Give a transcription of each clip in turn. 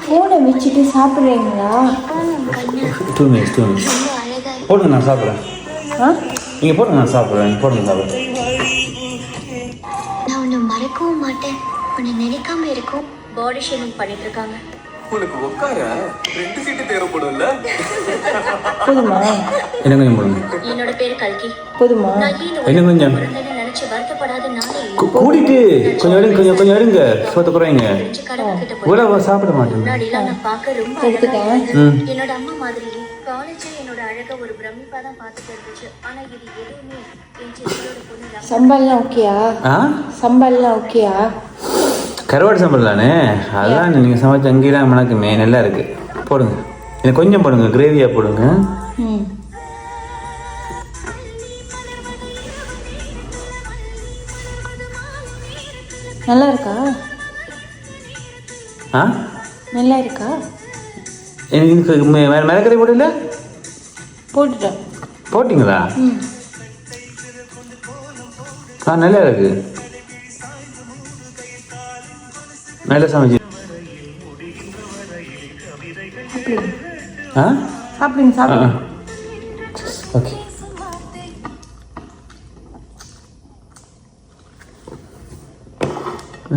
ஃபோனை வச்சுட்டு சாப்பிட்றீங்களா? 2 minutes போடுங்க, நான் சாப்பிட்றேன். நீங்கள் போடுங்க, நான் சாப்பிட்றேன். போடுங்க, சாப்பிட்றேன். நான் உன்னை மறக்கவும் மாட்டேன், உன்னை நினைக்காம இருக்கும். பாடி ஷேமிங் பண்ணிட்டு இருக்காங்க. உனக்கு உட்கார 2 சீட்டு தேவைப்படும்ல. போதுமா? என்ன கொஞ்சம் போடுங்க. என்னோட பேரு கல்கி. போதுமா? என்ன கொஞ்சம் நினைச்சு வருத்தப்படாத நானே கூட்டிட்டு கொஞ்சம் எடுங்க. சோத்த குறைங்க. இவ்வளோ சாப்பிட மாட்டேன். முன்னாடிலாம் நான் பார்க்க ரொம்ப எடுத்துட்டேன். என்னோட அம்மா மாதிரி காலேஜ் என்னோட அழகா ஒரு பிரமிப்பா தான் பார்த்துட்டு இருந்துச்சு. ஆனா இது எதுவுமே என் சித்தியோட பொண்ணு சம்பல்லாம் ஓகேயா? சம்பல்லாம் ஓகேயா? கருவாடு சாம்பார் தானே, அதான் நீங்கள் சமைச்ச அங்கேலாம் மணக்கு நல்லா இருக்கு. போடுங்க, எனக்கு கொஞ்சம் போடுங்க, கிரேவியாக போடுங்க. நல்லா இருக்கா? நல்லா இருக்கா? எனக்கு மிளகறி போடல. போட்டுட்டேன். போட்டிங்களா? நல்லா இருக்கு. நல்லா சமைச்சு சாப்பிடுங்க சாப்பிடுங்க. ஓகே.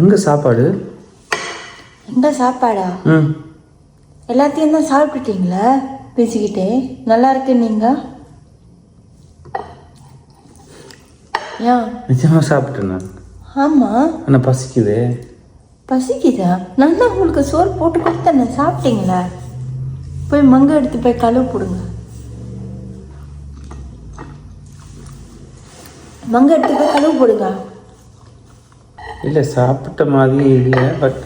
எங்க சாப்பாடு? எங்க சாப்பாடா? எல்லாத்தையும் தான் சாப்பிட்டுட்டீங்களா? பேசிக்கிட்டே நல்லா இருக்கு. நீங்க ஏன் நிச்சயமா சாப்பிட்டேன் நான். ஆமா, ஆனா பசிக்குது. பசிக்குதா? நான் தான் உங்களுக்கு சோறு போட்டு கொடுத்தேன், சாப்பிட்டீங்களா? போய் மங்க எடுத்து போய் கழுவு போடுங்க. மங்க எடுத்து போய் கழுவு போடுங்க. இல்லை, சாப்பிட்ட மாதிரி இல்லை, பட்